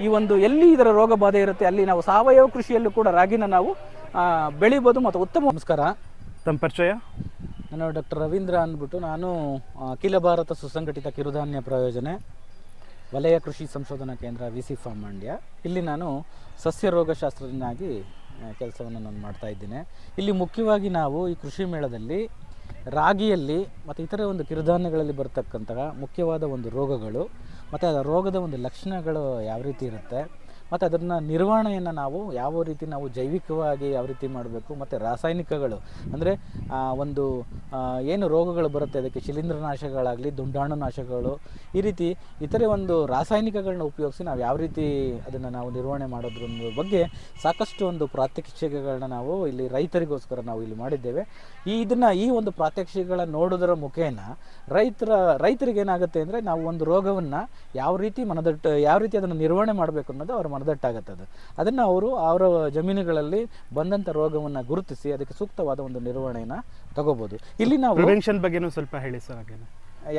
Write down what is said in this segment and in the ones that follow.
ಈ ಒಂದು ಎಲ್ಲಿ ಇದರ ರೋಗ ಬಾಧೆ ಇರುತ್ತೆ ಅಲ್ಲಿ ನಾವು ಸಾವಯವ ಕೃಷಿಯಲ್ಲೂ ಕೂಡ ರಾಗಿನ ನಾವು ಬೆಳಿಬೋದು ಮತ್ತು ಉತ್ತಮ. ನಮಸ್ಕಾರ, ತಮ್ಮ ಪರಿಚಯ? ನಾನು ಡಾಕ್ಟರ್ ರವೀಂದ್ರ ಅಂದ್ಬಿಟ್ಟು, ನಾನು ಅಖಿಲ ಭಾರತ ಸುಸಂಘಟಿತ ಕಿರುಧಾನ್ಯ ಪ್ರಯೋಜನೆ ವಲಯ ಕೃಷಿ ಸಂಶೋಧನಾ ಕೇಂದ್ರ VC ಫಾರ್ಮ್ ಮಂಡ್ಯ, ಇಲ್ಲಿ ನಾನು ಸಸ್ಯ ರೋಗಶಾಸ್ತ್ರಜ್ಞನಾಗಿ ಕೆಲಸವನ್ನು ನಾನು ಮಾಡ್ತಾ ಇದ್ದೇನೆ. ಇಲ್ಲಿ ಮುಖ್ಯವಾಗಿ ನಾವು ಈ ಕೃಷಿ ಮೇಳದಲ್ಲಿ ರಾಗಿಯಲ್ಲಿ ಮತ್ತು ಇತರೆ ಒಂದು ಕಿರುಧಾನ್ಯಗಳಲ್ಲಿ ಬರ್ತಕ್ಕಂತಹ ಮುಖ್ಯವಾದ ಒಂದು ರೋಗಗಳು ಮತ್ತು ಅದರ ರೋಗದ ಒಂದು ಲಕ್ಷಣಗಳು ಯಾವ ರೀತಿ ಇರುತ್ತೆ ಮತ್ತು ಅದನ್ನು ನಿರ್ವಹಣೆಯನ್ನು ನಾವು ಯಾವ ರೀತಿ ನಾವು ಜೈವಿಕವಾಗಿ ಯಾವ ರೀತಿ ಮಾಡಬೇಕು ಮತ್ತು ರಾಸಾಯನಿಕಗಳು ಅಂದರೆ ಒಂದು ಏನು ರೋಗಗಳು ಬರುತ್ತೆ ಅದಕ್ಕೆ ಶಿಲೀಂಧ್ರನಾಶಕಗಳಾಗಲಿ ದುಂಡಾಣುನಾಶಕಗಳು ಈ ರೀತಿ ಇತರೆ ಒಂದು ರಾಸಾಯನಿಕಗಳನ್ನ ಉಪಯೋಗಿಸಿ ನಾವು ಯಾವ ರೀತಿ ಅದನ್ನು ನಾವು ನಿರ್ವಹಣೆ ಮಾಡೋದ್ರ ಬಗ್ಗೆ ಸಾಕಷ್ಟು ಒಂದು ಪ್ರಾತ್ಯಕ್ಷಿಕೆಗಳನ್ನ ನಾವು ಇಲ್ಲಿ ರೈತರಿಗೋಸ್ಕರ ನಾವು ಇಲ್ಲಿ ಮಾಡಿದ್ದೇವೆ. ಈ ಒಂದು ಪ್ರಾತ್ಯಕ್ಷಿಕೆಗಳ ನೋಡೋದರ ಮುಖೇನ ರೈತರಿಗೆ ಏನಾಗುತ್ತೆ ಅಂದರೆ ನಾವು ಒಂದು ರೋಗವನ್ನು ಯಾವ ರೀತಿ ಅದನ್ನು ನಿರ್ವಹಣೆ ಮಾಡಬೇಕು ಅನ್ನೋದು ಅವರ ಮನದಟ್ಟಾಗುತ್ತದೆ. ಅದನ್ನು ಅವರ ಜಮೀನುಗಳಲ್ಲಿ ಬಂದಂಥ ರೋಗವನ್ನು ಗುರುತಿಸಿ ಅದಕ್ಕೆ ಸೂಕ್ತವಾದ ಒಂದು ನಿರ್ವಹಣೆಯನ್ನು ತಗೋಬಹುದು. ಇಲ್ಲಿ ನಾವು ಪ್ರಿವೆನ್ಷನ್ ಬಗ್ಗೆನೂ ಸ್ವಲ್ಪ ಹೇಳಿ ಸರ್. ಹಾಗೇನೆ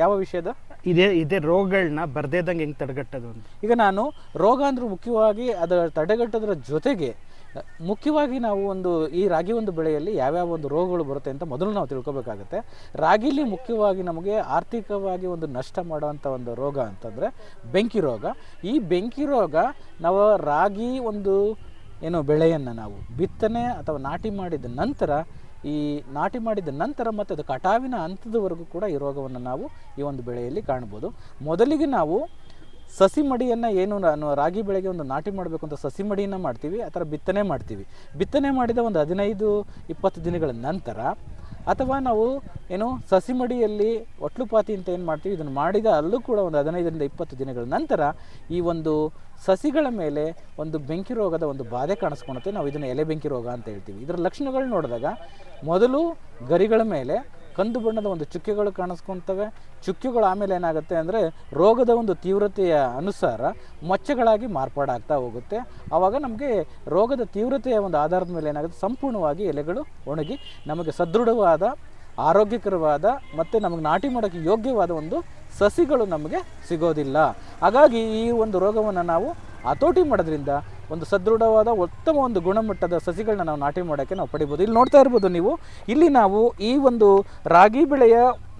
ಯಾವ ವಿಷಯದ ಇದೇ ರೋಗಗಳನ್ನ ಬರ್ದೇದಂಗೆ ಹೆಂಗೆ ತಡೆಗಟ್ಟೋದು ಅಂತ. ಈಗ ನಾನು ರೋಗ ಅಂದ್ರೆ ಮುಖ್ಯವಾಗಿ ಅದರ ತಡೆಗಟ್ಟೋದ್ರ ಜೊತೆಗೆ ಮುಖ್ಯವಾಗಿ ನಾವು ಈ ರಾಗಿ ಒಂದು ಬೆಳೆಯಲ್ಲಿ ಯಾವ್ಯಾವ ಒಂದು ರೋಗಗಳು ಬರುತ್ತೆ ಅಂತ ಮೊದಲು ನಾವು ತಿಳ್ಕೊಬೇಕಾಗುತ್ತೆ. ರಾಗಿಲಿ ಮುಖ್ಯವಾಗಿ ನಮಗೆ ಆರ್ಥಿಕವಾಗಿ ಒಂದು ನಷ್ಟ ಮಾಡುವಂಥ ಒಂದು ರೋಗ ಅಂತಂದರೆ ಬೆಂಕಿ ರೋಗ. ಈ ಬೆಂಕಿ ರೋಗ ನಾವು ರಾಗಿ ಒಂದು ಬೆಳೆಯನ್ನು ನಾವು ಬಿತ್ತನೆ ಅಥವಾ ನಾಟಿ ಮಾಡಿದ ನಂತರ ಮತ್ತು ಅದು ಕಟಾವಿನ ಹಂತದವರೆಗೂ ಕೂಡ ಈ ರೋಗವನ್ನು ನಾವು ಈ ಒಂದು ಬೆಳೆಯಲ್ಲಿ ಕಾಣ್ಬೋದು. ಮೊದಲಿಗೆ ನಾವು ಸಸಿ ಮಡಿಯನ್ನು ನಾನು ರಾಗಿ ಬೆಳೆಗೆ ಒಂದು ನಾಟಿ ಮಾಡಬೇಕು ಅಂತ ಸಸಿ ಮಡಿಯನ್ನು ಮಾಡ್ತೀವಿ, ಆ ಥರ ಬಿತ್ತನೆ ಮಾಡ್ತೀವಿ. ಬಿತ್ತನೆ ಮಾಡಿದ ಒಂದು 15-20 ದಿನಗಳ ನಂತರ ಅಥವಾ ನಾವು ಸಸಿ ಮಡಿಯಲ್ಲಿ ಒಟ್ಲುಪಾತಿ ಅಂತ ಏನು ಮಾಡ್ತೀವಿ, ಇದನ್ನು ಮಾಡಿದ ಅಲ್ಲೂ ಕೂಡ ಒಂದು 15-20 ದಿನಗಳ ನಂತರ ಈ ಒಂದು ಸಸಿಗಳ ಮೇಲೆ ಒಂದು ಬೆಂಕಿ ರೋಗದ ಒಂದು ಬಾಧೆ ಕಾಣಿಸ್ಕೊಳುತ್ತೆ. ನಾವು ಇದನ್ನು ಎಲೆ ಬೆಂಕಿ ರೋಗ ಅಂತ ಹೇಳ್ತೀವಿ. ಇದರ ಲಕ್ಷಣಗಳು ನೋಡಿದಾಗ ಮೊದಲು ಗರಿಗಳ ಮೇಲೆ ಕಂದು ಬಣ್ಣದ ಒಂದು ಚುಕ್ಕೆಗಳು ಕಾಣಿಸ್ಕೊಳ್ತವೆ. ಚುಕ್ಕೆಗಳು ಆಮೇಲೆ ಏನಾಗುತ್ತೆ ಅಂದರೆ ರೋಗದ ಒಂದು ತೀವ್ರತೆಯ ಅನುಸಾರ ಮಚ್ಚೆಗಳಾಗಿ ಮಾರ್ಪಾಡಾಗ್ತಾ ಹೋಗುತ್ತೆ. ಆವಾಗ ನಮಗೆ ರೋಗದ ತೀವ್ರತೆಯ ಒಂದು ಆಧಾರದ ಮೇಲೆ ಏನಾಗುತ್ತೆ, ಸಂಪೂರ್ಣವಾಗಿ ಎಲೆಗಳು ಒಣಗಿ ನಮಗೆ ಸದೃಢವಾದ ಆರೋಗ್ಯಕರವಾದ ಮತ್ತು ನಮಗೆ ನಾಟಿ ಮಾಡೋಕ್ಕೆ ಯೋಗ್ಯವಾದ ಒಂದು ಸಸಿಗಳು ನಮಗೆ ಸಿಗೋದಿಲ್ಲ. ಹಾಗಾಗಿ ಈ ಒಂದು ರೋಗವನ್ನು ನಾವು ಹತೋಟಿ ಮಾಡೋದ್ರಿಂದ ಒಂದು ಸದೃಢವಾದ ಉತ್ತಮ ಒಂದು ಗುಣಮಟ್ಟದ ಸಸಿಗಳನ್ನ ನಾವು ನಾಟಿ ಮಾಡೋಕ್ಕೆ ನಾವು ಪಡಿಬೋದು. ಇಲ್ಲಿ ನೋಡ್ತಾ ಇರ್ಬೋದು ನೀವು, ಇಲ್ಲಿ ನಾವು ಈ ಒಂದು ರಾಗಿ ಬೆಳೆಯ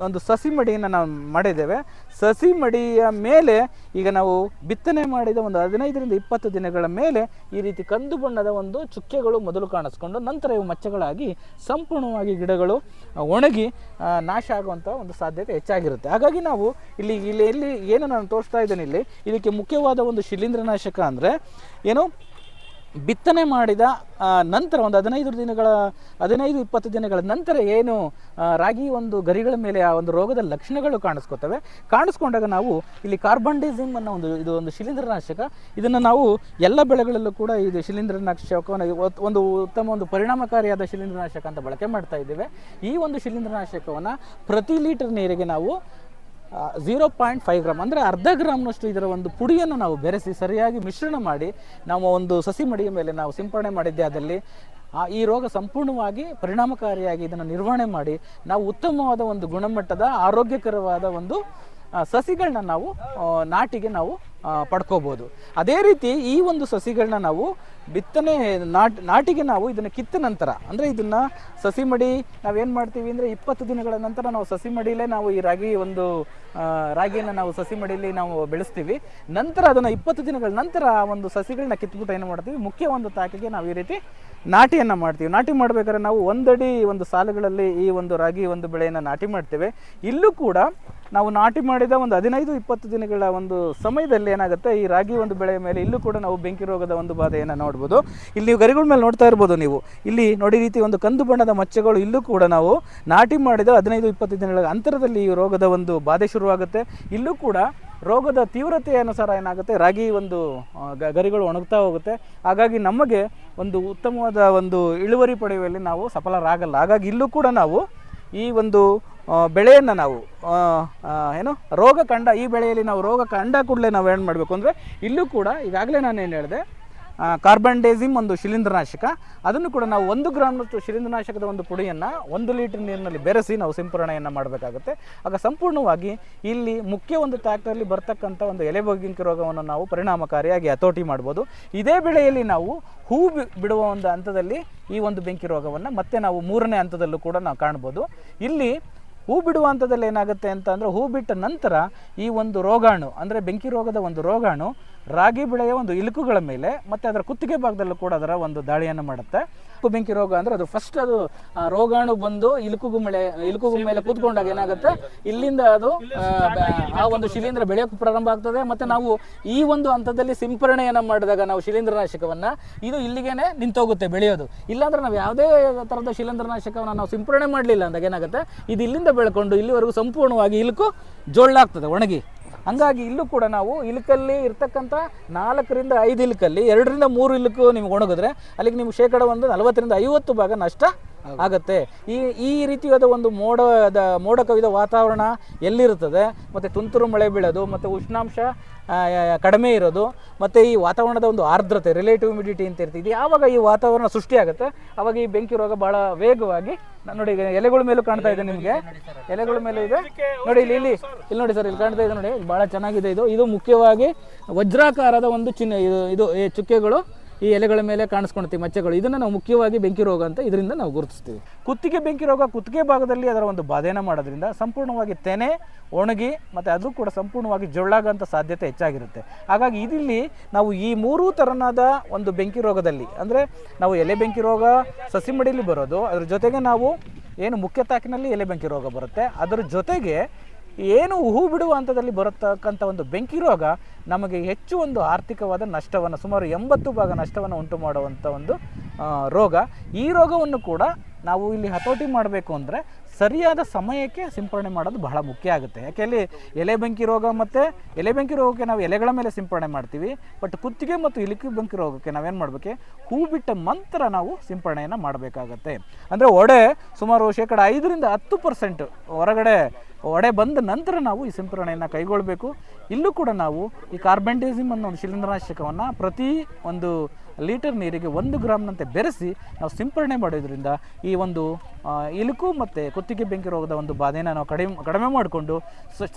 ಒಂದು ಸಸಿ ಮಡಿಯನ್ನು ನಾವು ಮಾಡಿದ್ದೇವೆ. ಸಸಿ ಮಡಿಯ ಮೇಲೆ ಈಗ ನಾವು ಬಿತ್ತನೆ ಮಾಡಿದ ಒಂದು 15-20 ದಿನಗಳ ಮೇಲೆ ಈ ರೀತಿ ಕಂದು ಬಣ್ಣದ ಒಂದು ಚುಕ್ಕೆಗಳು ಮೊದಲು ಕಾಣಿಸ್ಕೊಂಡು ನಂತರ ಇವು ಮಚ್ಚೆಗಳಾಗಿ ಸಂಪೂರ್ಣವಾಗಿ ಗಿಡಗಳು ಒಣಗಿ ನಾಶ ಆಗುವಂಥ ಒಂದು ಸಾಧ್ಯತೆ ಹೆಚ್ಚಾಗಿರುತ್ತೆ. ಹಾಗಾಗಿ ನಾವು ಇಲ್ಲಿ ಏನು ನಾನು ತೋರಿಸ್ತಾ ಇದ್ದೇನೆ, ಇದಕ್ಕೆ ಮುಖ್ಯವಾದ ಒಂದು ಶಿಲೀಂಧ್ರನಾಶಕ ಅಂದರೆ ಬಿತ್ತನೆ ಮಾಡಿದ ನಂತರ ಒಂದು 15-20 ದಿನಗಳ ನಂತರ ಏನು ರಾಗಿ ಒಂದು ಗರಿಗಳ ಮೇಲೆ ಆ ಒಂದು ರೋಗದ ಲಕ್ಷಣಗಳು ಕಾಣಿಸ್ಕೊಂಡಾಗ ನಾವು ಇಲ್ಲಿ ಕಾರ್ಬನ್ಡಿಸಿಮ್ ಅನ್ನೋ ಇದು ಒಂದು ಶಿಲೀಂಧ್ರನಾಶಕ, ಇದನ್ನು ನಾವು ಎಲ್ಲ ಬೆಳೆಗಳಲ್ಲೂ ಕೂಡ ಇದು ಶಿಲೀಂಧ್ರನಾಶಕವನ್ನು ಒಂದು ಉತ್ತಮ ಒಂದು ಪರಿಣಾಮಕಾರಿಯಾದ ಶಿಲೀಂಧ್ರನಾಶಕ ಅಂತ ಬಳಕೆ ಮಾಡ್ತಾ ಇದ್ದೇವೆ. ಈ ಒಂದು ಶಿಲೀಂಧ್ರನಾಶಕವನ್ನು ಪ್ರತಿ ಲೀಟರ್ ನೀರಿಗೆ ನಾವು 0.5 ಗ್ರಾಮ್ ಅಂದರೆ ಅರ್ಧ ಗ್ರಾಮ್ನಷ್ಟು ಇದರ ಒಂದು ಪುಡಿಯನ್ನು ನಾವು ಬೆರೆಸಿ ಸರಿಯಾಗಿ ಮಿಶ್ರಣ ಮಾಡಿ ನಾವು ಒಂದು ಸಸಿ ಮಡಿಯ ಮೇಲೆ ನಾವು ಸಿಂಪಡಣೆ ಮಾಡಿದ್ದೆ ಆದಲ್ಲಿ ಈ ರೋಗ ಸಂಪೂರ್ಣವಾಗಿ ಪರಿಣಾಮಕಾರಿಯಾಗಿ ಇದನ್ನು ನಿರ್ವಹಣೆ ಮಾಡಿ ನಾವು ಉತ್ತಮವಾದ ಒಂದು ಗುಣಮಟ್ಟದ ಆರೋಗ್ಯಕರವಾದ ಒಂದು ಸಸಿಗಳನ್ನ ನಾವು ನಾಟಿಗೆ ನಾವು ಪಡ್ಕೋಬೋದು. ಅದೇ ರೀತಿ ಈ ಒಂದು ಸಸಿಗಳನ್ನ ನಾವು ಬಿತ್ತನೆ ನಾಟಿಗೆ ನಾವು ಇದನ್ನು ಕಿತ್ತ ನಂತರ ಅಂದರೆ ಇದನ್ನು ಸಸಿ ಮಡಿ ನಾವೇನು ಮಾಡ್ತೀವಿ ಅಂದರೆ 20 ದಿನಗಳ ನಂತರ ನಾವು ಸಸಿ ಮಡಿಯಲ್ಲೇ ನಾವು ಈ ರಾಗಿಯನ್ನು ನಾವು ಸಸಿ ಮಡಿಯಲ್ಲಿ ನಾವು ಬೆಳೆಸ್ತೀವಿ. ನಂತರ ಅದನ್ನು 20 ದಿನಗಳ ನಂತರ ಆ ಒಂದು ಸಸಿಗಳನ್ನ ಕಿತ್ಬಿಟ್ಟು ಏನು ಮಾಡ್ತೀವಿ, ಮುಖ್ಯ ಒಂದು ತಾಕಿಗೆ ನಾವು ಈ ರೀತಿ ನಾಟಿಯನ್ನು ಮಾಡ್ತೀವಿ. ನಾಟಿ ಮಾಡಬೇಕಾದ್ರೆ ನಾವು 1 ಅಡಿ ಒಂದು ಸಾಲುಗಳಲ್ಲಿ ಈ ಒಂದು ರಾಗಿ ಒಂದು ಬೆಳೆಯನ್ನು ನಾಟಿ ಮಾಡ್ತೇವೆ. ಇಲ್ಲೂ ಕೂಡ ನಾವು ನಾಟಿ ಮಾಡಿದ ಒಂದು 15-20 ದಿನಗಳ ಒಂದು ಸಮಯದಲ್ಲಿ ಏನಾಗುತ್ತೆ, ಈ ರಾಗಿ ಒಂದು ಬೆಳೆಯ ಮೇಲೆ ಇಲ್ಲೂ ಕೂಡ ನಾವು ಬೆಂಕಿ ರೋಗದ ಒಂದು ಬಾಧೆಯನ್ನು ನೋಡ್ಬೋದು. ಇಲ್ಲಿ ನೀವು ಗರಿಗಳ ಮೇಲೆ ನೋಡ್ತಾ ಇರ್ಬೋದು, ನೀವು ಇಲ್ಲಿ ನೋಡಿ ರೀತಿ ಒಂದು ಕಂದು ಬಣ್ಣದ ಮಚ್ಚೆಗಳು ಇಲ್ಲೂ ಕೂಡ ನಾವು ನಾಟಿ ಮಾಡಿದ 15-20 ದಿನಗಳ ಅಂತರದಲ್ಲಿ ಈ ರೋಗದ ಒಂದು ಬಾಧೆ ಶುರುವಾಗುತ್ತೆ. ಇಲ್ಲೂ ಕೂಡ ರೋಗದ ತೀವ್ರತೆಯ ಅನುಸಾರ ಏನಾಗುತ್ತೆ, ರಾಗಿ ಒಂದು ಗರಿಗಳು ಒಣಗ್ತಾ ಹೋಗುತ್ತೆ. ಹಾಗಾಗಿ ನಮಗೆ ಒಂದು ಉತ್ತಮವಾದ ಒಂದು ಇಳುವರಿ ಪಡೆಯುವಲ್ಲಿ ನಾವು ಸಫಲರಾಗಲ್ಲ. ಹಾಗಾಗಿ ಇಲ್ಲೂ ಕೂಡ ನಾವು ಈ ಒಂದು ಬೆಳೆಯನ್ನು ನಾವು ರೋಗ ಕಂಡ ಈ ಬೆಳೆಯಲ್ಲಿ ನಾವು ರೋಗ ಕಂಡ ಕೂಡಲೇ ನಾವು ಏನು ಮಾಡಬೇಕು ಅಂದರೆ ಇಲ್ಲೂ ಕೂಡ ಈಗಾಗಲೇ ನಾನು ಏನು ಹೇಳಿದೆ, ಕಾರ್ಬನ್ಡೇಸಿಮ್ ಒಂದು ಶಿಲೀಂಧ್ರನಾಶಕ. ಅದನ್ನು ಕೂಡ ನಾವು 1 ಗ್ರಾಮ್ನಷ್ಟು ಶಿಲೀಂಧ್ರನಾಶಕದ ಒಂದು ಪುಡಿಯನ್ನು 1 ಲೀಟರ್ ನೀರಿನಲ್ಲಿ ಬೆರೆಸಿ ನಾವು ಸಿಂಪರಣೆಯನ್ನು ಮಾಡಬೇಕಾಗುತ್ತೆ. ಆಗ ಸಂಪೂರ್ಣವಾಗಿ ಇಲ್ಲಿ ಮುಖ್ಯ ಒಂದು ಟ್ಯಾಕ್ಟರಲ್ಲಿ ಬರ್ತಕ್ಕಂಥ ಒಂದು ಎಲೆ ಬೆಂಕಿ ರೋಗವನ್ನು ನಾವು ಪರಿಣಾಮಕಾರಿಯಾಗಿ ಹತೋಟಿ ಮಾಡ್ಬೋದು. ಇದೇ ಬೆಳೆಯಲ್ಲಿ ನಾವು ಹೂ ಬಿಡುವ ಒಂದು ಹಂತದಲ್ಲಿ ಈ ಒಂದು ಬೆಂಕಿ ರೋಗವನ್ನು ಮತ್ತೆ ನಾವು 3ನೇ ಹಂತದಲ್ಲೂ ಕೂಡ ನಾವು ಕಾಣ್ಬೋದು. ಇಲ್ಲಿ ಹೂ ಬಿಡುವ ಹಂತದಲ್ಲಿ ಏನಾಗುತ್ತೆ ಅಂತ ಅಂದರೆ, ಹೂ ಬಿಟ್ಟ ನಂತರ ಈ ಒಂದು ರೋಗಾಣು ಅಂದರೆ ಬೆಂಕಿ ರೋಗದ ಒಂದು ರೋಗಾಣು ರಾಗಿ ಬೆಳೆಯ ಒಂದು ಇಲುಕುಗಳ ಮೇಲೆ ಮತ್ತು ಅದರ ಕುತ್ತಿಗೆ ಭಾಗದಲ್ಲೂ ಕೂಡ ಅದರ ಒಂದು ದಾಳಿಯನ್ನು ಮಾಡುತ್ತೆ. ಬೆಂಕಿ ರೋಗ ಅಂದರೆ ಅದು ಫಸ್ಟ್ ಅದು ರೋಗಾಣು ಬಂದು ಇಲುಕುಗು ಮೇಲೆ ಕೂತ್ಕೊಂಡಾಗ ಏನಾಗುತ್ತೆ, ಇಲ್ಲಿಂದ ಅದು ಆ ಒಂದು ಶಿಲೀಂಧ್ರ ಬೆಳೆಯೋಕ್ಕೆ ಪ್ರಾರಂಭ ಆಗ್ತದೆ. ಮತ್ತು ನಾವು ಈ ಒಂದು ಹಂತದಲ್ಲಿ ಸಿಂಪರಣೆಯನ್ನು ಮಾಡಿದಾಗ ನಾವು ಶಿಲೀಂಧ್ರನಾಶಕವನ್ನು ಇದು ಇಲ್ಲಿಗೇನೆ ನಿಂತೋಗುತ್ತೆ ಬೆಳೆಯೋದು. ಇಲ್ಲಾಂದ್ರೆ ನಾವು ಯಾವುದೇ ಥರದ ಶಿಲೀಂಧ್ರನಾಶಕವನ್ನು ನಾವು ಸಿಂಪರಣೆ ಮಾಡಲಿಲ್ಲ ಅಂದಾಗ ಏನಾಗುತ್ತೆ, ಇದು ಇಲ್ಲಿಂದ ಬೆಳ್ಕೊಂಡು ಇಲ್ಲಿವರೆಗೂ ಸಂಪೂರ್ಣವಾಗಿ ಇಲುಕು ಜೋಳ್ಳಾಗ್ತದೆ ಒಣಗಿ. ಹಂಗಾಗಿ ಇಲ್ಲೂ ಕೂಡ ನಾವು ಇಲುಕಲ್ಲಿ ಇರ್ತಕ್ಕಂಥ 4 ರಿಂದ 5 ಇಲುಕಲ್ಲಿ 2 ರಿಂದ 3 ಇಲುಕು ನಿಮ್ಗೆ ಒಣಗಿದ್ರೆ ಅಲ್ಲಿಗೆ ನಿಮ್ಗೆ ಶೇಕಡ 40 ರಿಂದ 50 ಭಾಗ ನಷ್ಟ ಆಗುತ್ತೆ. ಈ ರೀತಿಯಾದ ಒಂದು ಮೋಡ ಕವಿದ ವಾತಾವರಣ ಎಲ್ಲಿರುತ್ತದೆ, ಮತ್ತು ತುಂತುರು ಮಳೆ ಬೀಳೋದು, ಮತ್ತು ಉಷ್ಣಾಂಶ ಕಡಿಮೆ ಇರೋದು, ಮತ್ತು ಈ ವಾತಾವರಣದ ಒಂದು ಆರ್ದ್ರತೆ ರಿಲೇಟಿವ್ ಹ್ಯುಮಿಡಿಟಿ ಅಂತ ಇರ್ತಿದೆ, ಯಾವಾಗ ಈ ವಾತಾವರಣ ಸೃಷ್ಟಿಯಾಗುತ್ತೆ ಆವಾಗ ಈ ಬೆಂಕಿ ರೋಗ ಬಹಳ ವೇಗವಾಗಿ ನೋಡಿ ಈಗ ಎಲೆಗಳ ಮೇಲೂ ಕಾಣ್ತಾ ಇದೆ ನಿಮಗೆ, ಎಲೆಗಳ ಮೇಲೆ ಇದೆ ನೋಡಿ, ಇಲ್ಲಿ ನೋಡಿ ಸರ್, ಇಲ್ಲಿ ಕಾಣ್ತಾ ಇದೆ ನೋಡಿ, ಬಹಳ ಚೆನ್ನಾಗಿದೆ. ಇದು ಮುಖ್ಯವಾಗಿ ವಜ್ರಾಕಾರದ ಒಂದು ಚಿಹ್ನೆ, ಇದು ಚುಕ್ಕೆಗಳು ಈ ಎಲೆಗಳ ಮೇಲೆ ಕಾಣಿಸ್ಕೊಳ್ತೀವಿ, ಮಚ್ಚೆಗಳು. ಇದನ್ನು ನಾವು ಮುಖ್ಯವಾಗಿ ಬೆಂಕಿ ರೋಗ ಅಂತ ಇದರಿಂದ ನಾವು ಗುರುತಿಸ್ತೀವಿ. ಕುತ್ತಿಗೆ ಬೆಂಕಿ ರೋಗ ಕುತ್ತಿಗೆ ಭಾಗದಲ್ಲಿ ಅದರ ಒಂದು ಬಾಧೆಯನ್ನು ಮಾಡೋದ್ರಿಂದ ಸಂಪೂರ್ಣವಾಗಿ ತೆನೆ ಒಣಗಿ ಮತ್ತು ಅದು ಕೂಡ ಸಂಪೂರ್ಣವಾಗಿ ಜೊಳ್ಳಾಗೋಂಥ ಸಾಧ್ಯತೆ ಹೆಚ್ಚಾಗಿರುತ್ತೆ. ಹಾಗಾಗಿ ಇಲ್ಲಿ ನಾವು ಈ 3 ಥರನಾದ ಒಂದು ಬೆಂಕಿ ರೋಗದಲ್ಲಿ ಅಂದರೆ ನಾವು ಎಲೆ ಬೆಂಕಿ ರೋಗ ಸಸಿ ಮಡಿಲಿ ಬರೋದು, ಅದ್ರ ಜೊತೆಗೆ ನಾವು ಏನು ಮುಖ್ಯ ತಾಕಿನಲ್ಲಿ ಎಲೆ ಬೆಂಕಿ ರೋಗ ಬರುತ್ತೆ, ಅದರ ಜೊತೆಗೆ ಏನು ಹೂ ಬಿಡುವ ಹಂತದಲ್ಲಿ ಬರತಕ್ಕಂಥ ಒಂದು ಬೆಂಕಿ ರೋಗ ನಮಗೆ ಹೆಚ್ಚು ಒಂದು ಆರ್ಥಿಕವಾದ ನಷ್ಟವನ್ನು, ಸುಮಾರು 80 ಭಾಗ ನಷ್ಟವನ್ನು ಉಂಟು ಮಾಡುವಂಥ ಒಂದು ರೋಗ. ಈ ರೋಗವನ್ನು ಕೂಡ ನಾವು ಇಲ್ಲಿ ಹತೋಟಿ ಮಾಡಬೇಕು ಅಂದರೆ ಸರಿಯಾದ ಸಮಯಕ್ಕೆ ಸಿಂಪರಣೆ ಮಾಡೋದು ಬಹಳ ಮುಖ್ಯ ಆಗುತ್ತೆ. ಯಾಕೆ ಅಲ್ಲಿ ಎಲೆ ಬೆಂಕಿ ರೋಗ ಮತ್ತು ಎಲೆ ಬೆಂಕಿ ರೋಗಕ್ಕೆ ನಾವು ಎಲೆಗಳ ಮೇಲೆ ಸಿಂಪರಣೆ ಮಾಡ್ತೀವಿ, ಬಟ್ ಕುತ್ತಿಗೆ ಮತ್ತು ಇಲುಕಿ ಬೆಂಕಿ ರೋಗಕ್ಕೆ ನಾವೇನು ಮಾಡಬೇಕು, ಹೂ ಬಿಟ್ಟ ನಂತರ ನಾವು ಸಿಂಪರಣೆಯನ್ನು ಮಾಡಬೇಕಾಗತ್ತೆ. ಅಂದರೆ ಒಡೆ ಸುಮಾರು ಶೇಕಡ 5 ರಿಂದ 10% ಹೊರಗಡೆ ಒಡೆ ಬಂದ ನಂತರ ನಾವು ಈ ಸಿಂಪರಣೆಯನ್ನು ಕೈಗೊಳ್ಳಬೇಕು. ಇಲ್ಲೂ ಕೂಡ ನಾವು ಈ ಕಾರ್ಬನ್ಡೇಸಿಮ್ ಅನ್ನೋ ಒಂದು ಶಿಲೀಂಧ್ರನಾಶಕವನ್ನು ಪ್ರತಿ ಒಂದು ಲೀಟರ್ ನೀರಿಗೆ 1 ಗ್ರಾಮ್ನಂತೆ ಬೆರೆಸಿ ನಾವು ಸಿಂಪರಣೆ ಮಾಡೋದ್ರಿಂದ ಈ ಒಂದು ಇಲುಕು ಮತ್ತು ಕುತ್ತಿಗೆ ಬೆಂಕಿ ರೋಗದ ಒಂದು ಬಾಧೆಯನ್ನು ನಾವು ಕಡಿಮೆ ಮಾಡಿಕೊಂಡು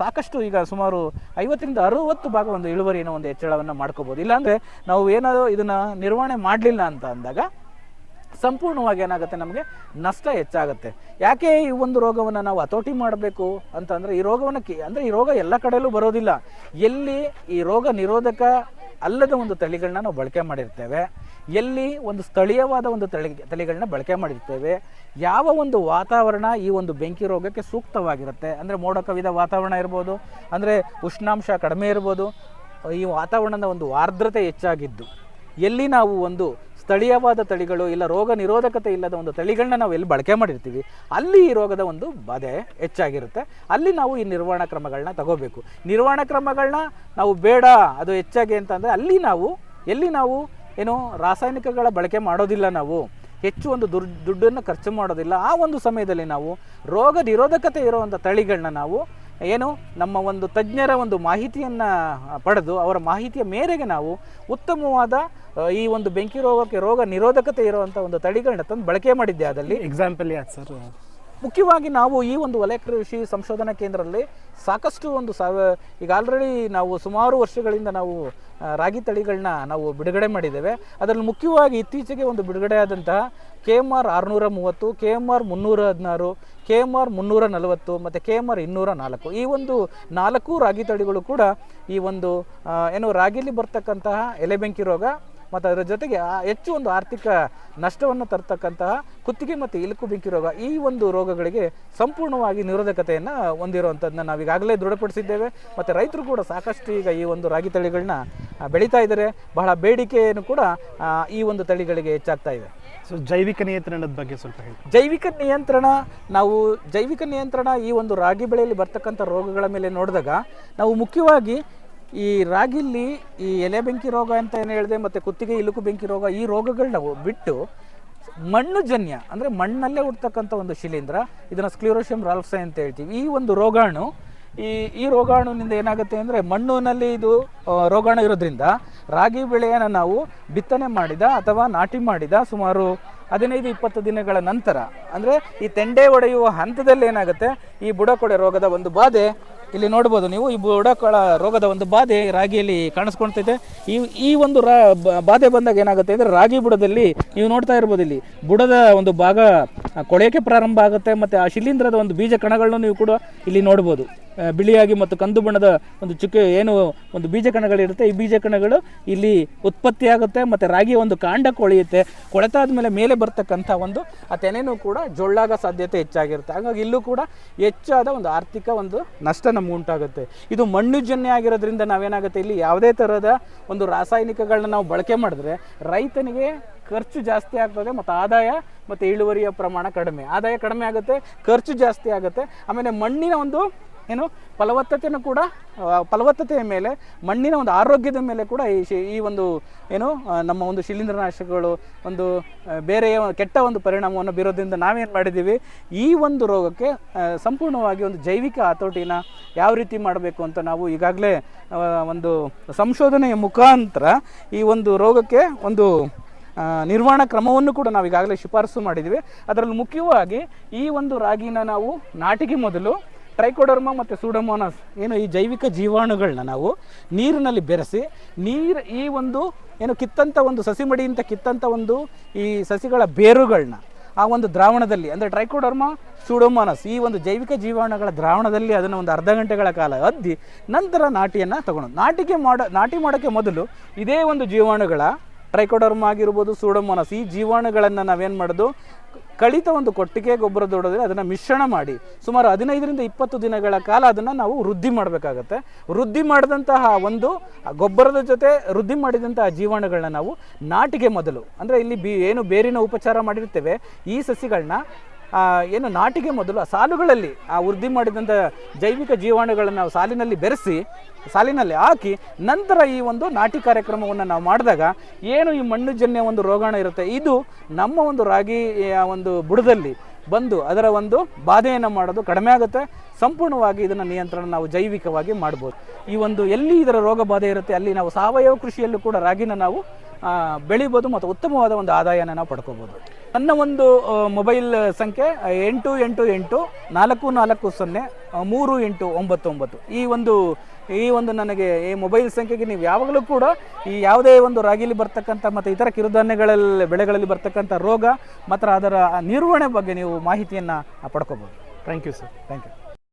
ಸಾಕಷ್ಟು ಈಗ ಸುಮಾರು 50 ರಿಂದ 60 ಭಾಗ ಒಂದು ಇಳುವರಿನ ಒಂದು ಹೆಚ್ಚಳವನ್ನು ಮಾಡ್ಕೋಬೋದು. ಇಲ್ಲಾಂದರೆ ನಾವು ಏನಾದರೂ ಇದನ್ನು ನಿರ್ವಹಣೆ ಮಾಡಲಿಲ್ಲ ಅಂತ ಅಂದಾಗ ಸಂಪೂರ್ಣವಾಗಿ ಏನಾಗುತ್ತೆ, ನಮಗೆ ನಷ್ಟ ಹೆಚ್ಚಾಗುತ್ತೆ. ಯಾಕೆ ಈ ಒಂದು ರೋಗವನ್ನು ನಾವು ಹತೋಟಿ ಮಾಡಬೇಕು ಅಂತಂದರೆ, ಈ ರೋಗವನ್ನು ಈ ರೋಗ ಎಲ್ಲ ಕಡೆಯಲ್ಲೂ ಬರೋದಿಲ್ಲ. ಎಲ್ಲಿ ಈ ರೋಗ ನಿರೋಧಕ ಅಲ್ಲದ ಒಂದು ತಳಿಗಳನ್ನ ನಾವು ಬಳಕೆ ಮಾಡಿರ್ತೇವೆ, ಎಲ್ಲಿ ಒಂದು ಸ್ಥಳೀಯವಾದ ಒಂದು ತಳಿಗಳನ್ನ ಬಳಕೆ ಮಾಡಿರ್ತೇವೆ, ಯಾವ ಒಂದು ವಾತಾವರಣ ಈ ಒಂದು ಬೆಂಕಿ ರೋಗಕ್ಕೆ ಸೂಕ್ತವಾಗಿರುತ್ತೆ, ಅಂದರೆ ಮೋಡ ಕವಿದ ವಾತಾವರಣ ಇರ್ಬೋದು, ಅಂದರೆ ಉಷ್ಣಾಂಶ ಕಡಿಮೆ ಇರ್ಬೋದು, ಈ ವಾತಾವರಣದ ಒಂದು ಆರ್ದ್ರತೆ ಹೆಚ್ಚಾಗಿದ್ದು, ಎಲ್ಲಿ ನಾವು ಒಂದು ಸ್ಥಳೀಯವಾದ ತಳಿಗಳು ಇಲ್ಲ ರೋಗ ನಿರೋಧಕತೆ ಇಲ್ಲದ ಒಂದು ತಳಿಗಳನ್ನ ನಾವು ಎಲ್ಲಿ ಬಳಕೆ ಮಾಡಿರ್ತೀವಿ, ಅಲ್ಲಿ ಈ ರೋಗದ ಒಂದು ಬಾಧೆ ಹೆಚ್ಚಾಗಿರುತ್ತೆ. ಅಲ್ಲಿ ನಾವು ಈ ನಿರ್ವಹಣಾ ಕ್ರಮಗಳನ್ನ ತಗೋಬೇಕು. ನಿರ್ವಹಣಾ ಕ್ರಮಗಳನ್ನ ನಾವು ಬೇಡ ಅದು ಹೆಚ್ಚಾಗಿ ಅಂತಂದರೆ ಎಲ್ಲಿ ನಾವು ಏನು ರಾಸಾಯನಿಕಗಳ ಬಳಕೆ ಮಾಡೋದಿಲ್ಲ, ನಾವು ಹೆಚ್ಚು ಒಂದು ದುಡ್ಡನ್ನು ಖರ್ಚು ಮಾಡೋದಿಲ್ಲ, ಆ ಒಂದು ಸಮಯದಲ್ಲಿ ನಾವು ರೋಗ ನಿರೋಧಕತೆ ಇರುವಂಥ ತಳಿಗಳನ್ನ ನಾವು ಏನು ನಮ್ಮ ಒಂದು ತಜ್ಞರ ಒಂದು ಮಾಹಿತಿಯನ್ನು ಪಡೆದು ಅವರ ಮಾಹಿತಿಯ ಮೇರೆಗೆ ನಾವು ಉತ್ತಮವಾದ ಈ ಒಂದು ಬೆಂಕಿ ರೋಗಕ್ಕೆ ರೋಗ ನಿರೋಧಕತೆ ಇರುವಂಥ ಒಂದು ತಳಿಗಳನ್ನ ತಂದು ಬಳಕೆ ಮಾಡಿದ್ದೆ. ಅದಲ್ಲಿ ಎಕ್ಸಾಂಪಲ್ ಯಾಕೆ ಸರ್? ಮುಖ್ಯವಾಗಿ ನಾವು ಈ ಒಂದು ವಲಯ ಕೃಷಿ ಸಂಶೋಧನಾ ಕೇಂದ್ರದಲ್ಲಿ ಸಾಕಷ್ಟು ಒಂದು ಈಗ ಆಲ್ರೆಡಿ ನಾವು ಸುಮಾರು ವರ್ಷಗಳಿಂದ ನಾವು ರಾಗಿ ತಳಿಗಳನ್ನ ನಾವು ಬಿಡುಗಡೆ ಮಾಡಿದ್ದೇವೆ. ಅದರಲ್ಲಿ ಮುಖ್ಯವಾಗಿ ಇತ್ತೀಚೆಗೆ ಒಂದು ಬಿಡುಗಡೆ ಆದಂತಹ KMR 630, KMR 316, KMR 340 ಮತ್ತು KMR 204 ಈ ಒಂದು 4 ರಾಗಿ ತಳಿಗಳು ಕೂಡ ಈ ಒಂದು ಏನು ರಾಗಿಯಲ್ಲಿ ಬರ್ತಕ್ಕಂತಹ ಎಲೆ ಬೆಂಕಿ ರೋಗ ಮತ್ತು ಅದರ ಜೊತೆಗೆ ಹೆಚ್ಚು ಒಂದು ಆರ್ಥಿಕ ನಷ್ಟವನ್ನು ತರ್ತಕ್ಕಂತಹ ಕುತ್ತಿಗೆ ಮತ್ತು ಇಲುಕು ಬೆಂಕಿ ರೋಗ ಈ ಒಂದು ರೋಗಗಳಿಗೆ ಸಂಪೂರ್ಣವಾಗಿ ನಿರೋಧಕತೆಯನ್ನು ಹೊಂದಿರುವಂಥದ್ದನ್ನ ನಾವು ಈಗಾಗಲೇ ದೃಢಪಡಿಸಿದ್ದೇವೆ. ಮತ್ತು ರೈತರು ಕೂಡ ಸಾಕಷ್ಟು ಈಗ ಈ ಒಂದು ರಾಗಿ ತಳಿಗಳನ್ನ ಬೆಳೀತಾ ಇದ್ದಾರೆ. ಬಹಳ ಬೇಡಿಕೆಯನ್ನು ಕೂಡ ಈ ಒಂದು ತಳಿಗಳಿಗೆ ಹೆಚ್ಚಾಗ್ತಾ ಇದೆ. ಸೊ ಜೈವಿಕ ನಿಯಂತ್ರಣದ ಬಗ್ಗೆ ಸ್ವಲ್ಪ ಹೇಳಿ. ಜೈವಿಕ ನಿಯಂತ್ರಣ ಈ ಒಂದು ರಾಗಿ ಬೆಳೆಯಲ್ಲಿ ಬರ್ತಕ್ಕಂಥ ರೋಗಗಳ ಮೇಲೆ ನೋಡಿದಾಗ ನಾವು ಮುಖ್ಯವಾಗಿ ಈ ರಾಗಿಲಿ ಈ ಎಲೆ ಬೆಂಕಿ ರೋಗ ಅಂತ ಏನು ಹೇಳಿದೆ ಮತ್ತು ಕುತ್ತಿಗೆ ಇಲುಕು ಬೆಂಕಿ ರೋಗ ಈ ರೋಗಗಳನ್ನ ಬಿಟ್ಟು ಮಣ್ಣು ಜನ್ಯ ಅಂದರೆ ಮಣ್ಣಲ್ಲೇ ಹುಡ್ತಕ್ಕಂಥ ಒಂದು ಶಿಲೀಂಧ್ರ, ಇದನ್ನು ಸ್ಕ್ಲಿರೋಶಿಯಂ ರಾಲ್ಫ್ಸೈ ಅಂತ ಹೇಳ್ತೀವಿ. ಈ ಒಂದು ರೋಗಾಣು ಈ ರೋಗಾಣುವಿನಿಂದ ಏನಾಗುತ್ತೆ ಅಂದರೆ ಮಣ್ಣಿನಲ್ಲಿ ಇದು ರೋಗಾಣು ಇರೋದ್ರಿಂದ ರಾಗಿ ಬೆಳೆಯನ್ನು ನಾವು ಬಿತ್ತನೆ ಮಾಡಿದ ಅಥವಾ ನಾಟಿ ಮಾಡಿದ ಸುಮಾರು 15-20 ದಿನಗಳ ನಂತರ ಅಂದರೆ ಈ ತೆಂಡೆ ಒಡೆಯುವ ಹಂತದಲ್ಲಿ ಏನಾಗುತ್ತೆ ಈ ಬುಡಕೊಳೆ ರೋಗದ ಒಂದು ಬಾಧೆ ಇಲ್ಲಿ ನೋಡ್ಬೋದು ನೀವು. ಈ ಬುಡಕೊಳ ರೋಗದ ಒಂದು ಬಾಧೆ ರಾಗಿಯಲ್ಲಿ ಕಾಣಿಸ್ಕೊಳ್ತಿದೆ. ಈ ಒಂದು ಬಾಧೆ ಬಂದಾಗ ಏನಾಗುತ್ತೆ ಅಂದರೆ ರಾಗಿ ಬುಡದಲ್ಲಿ ನೀವು ನೋಡ್ತಾ ಇರ್ಬೋದು, ಇಲ್ಲಿ ಬುಡದ ಒಂದು ಭಾಗ ಕೊಳೆಯೋಕ್ಕೆ ಪ್ರಾರಂಭ ಆಗುತ್ತೆ. ಮತ್ತು ಆ ಶಿಲೀಂಧ್ರದ ಒಂದು ಬೀಜ ಕಣಗಳನ್ನು ನೀವು ಕೂಡ ಇಲ್ಲಿ ನೋಡ್ಬೋದು. ಬಿಳಿಯಾಗಿ ಮತ್ತು ಕಂದು ಬಣ್ಣದ ಒಂದು ಚುಕ್ಕೆ ಏನು ಒಂದು ಬೀಜ ಕಣಗಳಿರುತ್ತೆ, ಈ ಬೀಜ ಕಣಗಳು ಇಲ್ಲಿ ಉತ್ಪತ್ತಿಯಾಗುತ್ತೆ. ಮತ್ತು ರಾಗಿ ಒಂದು ಕಾಂಡ ಕೊಳೆಯುತ್ತೆ. ಕೊಳೆತಾದ ಮೇಲೆ ಬರ್ತಕ್ಕಂಥ ಒಂದು ಆ ತೆನೆನೂ ಕೂಡ ಜೊಳ್ಳಾಗ ಸಾಧ್ಯತೆ ಹೆಚ್ಚಾಗಿರುತ್ತೆ. ಹಾಗಾಗಿ ಇಲ್ಲೂ ಕೂಡ ಹೆಚ್ಚಾದ ಒಂದು ಆರ್ಥಿಕ ಒಂದು ನಷ್ಟ ನಮ್ಗೆ ಉಂಟಾಗುತ್ತೆ. ಇದು ಮಣ್ಣುಜನ್ಯ ಆಗಿರೋದ್ರಿಂದ ನಾವೇನಾಗುತ್ತೆ, ಇಲ್ಲಿ ಯಾವುದೇ ಥರದ ಒಂದು ರಾಸಾಯನಿಕಗಳನ್ನ ನಾವು ಬಳಕೆ ಮಾಡಿದ್ರೆ ರೈತನಿಗೆ ಖರ್ಚು ಜಾಸ್ತಿ ಆಗ್ತದೆ ಮತ್ತು ಆದಾಯ ಮತ್ತು ಇಳುವರಿಯ ಪ್ರಮಾಣ ಕಡಿಮೆ. ಆದಾಯ ಕಡಿಮೆ ಆಗುತ್ತೆ, ಖರ್ಚು ಜಾಸ್ತಿ ಆಗುತ್ತೆ. ಆಮೇಲೆ ಮಣ್ಣಿನ ಒಂದು ಫಲವತ್ತತೆಯೂ ಕೂಡ ಫಲವತ್ತತೆಯ ಮೇಲೆ ಮಣ್ಣಿನ ಒಂದು ಆರೋಗ್ಯದ ಮೇಲೆ ಕೂಡ ಈ ಒಂದು ನಮ್ಮ ಒಂದು ಶಿಲೀಂಧ್ರನಾಶಕಗಳು ಒಂದು ಬೇರೆ ಕೆಟ್ಟ ಒಂದು ಪರಿಣಾಮವನ್ನು ಬೀರೋದ್ರಿಂದ ನಾವೇನು ಮಾಡಿದ್ದೀವಿ, ಈ ಒಂದು ರೋಗಕ್ಕೆ ಸಂಪೂರ್ಣವಾಗಿ ಒಂದು ಜೈವಿಕ ಹತೋಟಿನ ಯಾವ ರೀತಿ ಮಾಡಬೇಕು ಅಂತ ನಾವು ಈಗಾಗಲೇ ಒಂದು ಸಂಶೋಧನೆಯ ಮುಖಾಂತರ ಈ ಒಂದು ರೋಗಕ್ಕೆ ಒಂದು ನಿರ್ವಹಣಾ ಕ್ರಮವನ್ನು ಕೂಡ ನಾವು ಈಗಾಗಲೇ ಶಿಫಾರಸು ಮಾಡಿದ್ದೀವಿ. ಅದರಲ್ಲಿ ಮುಖ್ಯವಾಗಿ ಈ ಒಂದು ರಾಗಿನ ನಾವು ನಾಟಿಗೆ ಮೊದಲು ಟ್ರೈಕೋಡರ್ಮಾ ಮತ್ತು ಸೂಡೋಮೋನಾಸ್ ಈ ಜೈವಿಕ ಜೀವಾಣುಗಳನ್ನ ನಾವು ನೀರಿನಲ್ಲಿ ಬೆರೆಸಿ ಈ ಒಂದು ಕಿತ್ತಂಥ ಒಂದು ಸಸಿ ಮಡಿಯಿಂದ ಕಿತ್ತಂಥ ಒಂದು ಈ ಸಸಿಗಳ ಬೇರುಗಳನ್ನ ಆ ಒಂದು ದ್ರಾವಣದಲ್ಲಿ ಅಂದರೆ ಟ್ರೈಕೋಡರ್ಮಾ ಸೂಡೋಮೋನಾಸ್ ಈ ಒಂದು ಜೈವಿಕ ಜೀವಾಣುಗಳ ದ್ರಾವಣದಲ್ಲಿ ಅದನ್ನು ಒಂದು ಅರ್ಧ ಗಂಟೆಗಳ ಕಾಲ ಅದ್ದಿ ನಂತರ ನಾಟಿಯನ್ನು ತಗೊಳ್ಳೋದು. ನಾಟಿ ಮಾಡೋಕ್ಕೆ ಮೊದಲು ಇದೇ ಒಂದು ಜೀವಾಣುಗಳ ಟ್ರೈಕೋಡರ್ಮಾ ಆಗಿರ್ಬೋದು, ಸೂಡೋಮೋನಾಸ್ ಈ ಜೀವಾಣುಗಳನ್ನು ನಾವೇನು ಮಾಡೋದು, ಕಳಿತ ಒಂದು ಕೊಟ್ಟಿಗೆ ಗೊಬ್ಬರದೊಡದಲ್ಲಿ ಅದನ್ನು ಮಿಶ್ರಣ ಮಾಡಿ ಸುಮಾರು 15-20 ದಿನಗಳ ಕಾಲ ಅದನ್ನು ನಾವು ವೃದ್ಧಿ ಮಾಡಬೇಕಾಗತ್ತೆ. ವೃದ್ಧಿ ಮಾಡಿದಂತಹ ಒಂದು ಗೊಬ್ಬರದ ಜೊತೆ ವೃದ್ಧಿ ಮಾಡಿದಂತಹ ಜೀವಾಣುಗಳನ್ನ ನಾವು ನಾಟಿಗೆ ಮೊದಲು ಅಂದರೆ ಇಲ್ಲಿ ಬೇರಿನ ಉಪಚಾರ ಮಾಡಿರ್ತೇವೆ ಈ ಸಸಿಗಳನ್ನ ನಾಟಿಗೆ ಮೊದಲು ಆ ಸಾಲುಗಳಲ್ಲಿ ಆ ವೃದ್ಧಿ ಮಾಡಿದಂಥ ಜೈವಿಕ ಜೀವಾಣುಗಳನ್ನು ನಾವು ಸಾಲಿನಲ್ಲಿ ಬೆರೆಸಿ ಸಾಲಿನಲ್ಲಿ ಹಾಕಿ ನಂತರ ಈ ಒಂದು ನಾಟಿ ಕಾರ್ಯಕ್ರಮವನ್ನು ನಾವು ಮಾಡಿದಾಗ ಈ ಮಣ್ಣುಜನ್ಯ ಒಂದು ರೋಗಾಣು ಇರುತ್ತೆ, ಇದು ನಮ್ಮ ಒಂದು ರಾಗಿಯ ಒಂದು ಬುಡದಲ್ಲಿ ಬಂದು ಅದರ ಒಂದು ಬಾಧೆಯನ್ನು ಮಾಡೋದು ಕಡಿಮೆ ಆಗುತ್ತೆ. ಸಂಪೂರ್ಣವಾಗಿ ಇದನ್ನು ನಿಯಂತ್ರಣ ನಾವು ಜೈವಿಕವಾಗಿ ಮಾಡ್ಬೋದು. ಈ ಒಂದು ಎಲ್ಲಿ ಇದರ ರೋಗ ಬಾಧೆ ಇರುತ್ತೆ ಅಲ್ಲಿ ನಾವು ಸಾವಯವ ಕೃಷಿಯಲ್ಲೂ ಕೂಡ ರಾಗಿನ ನಾವು ಬೆಳಿಬೋದು ಮತ್ತು ಉತ್ತಮವಾದ ಒಂದು ಆದಾಯನ ನಾವು ಪಡ್ಕೋಬೋದು. ನನ್ನ ಒಂದು ಮೊಬೈಲ್ ಸಂಖ್ಯೆ 848403899 ಈ ಒಂದು ನನಗೆ ಈ ಮೊಬೈಲ್ ಸಂಖ್ಯೆಗೆ ನೀವು ಯಾವಾಗಲೂ ಕೂಡ ಈ ಯಾವುದೇ ಒಂದು ರಾಗಿಲಿ ಬರ್ತಕ್ಕಂಥ ಮತ್ತು ಇತರ ಕಿರುಧಾನ್ಯಗಳಲ್ಲಿ ಬೆಳೆಗಳಲ್ಲಿ ಬರ್ತಕ್ಕಂಥ ರೋಗ ಮತ್ತು ಅದರ ನಿರ್ವಹಣೆ ಬಗ್ಗೆ ನೀವು ಮಾಹಿತಿಯನ್ನು ಪಡ್ಕೋಬೋದು. Thank you sir. Thank you.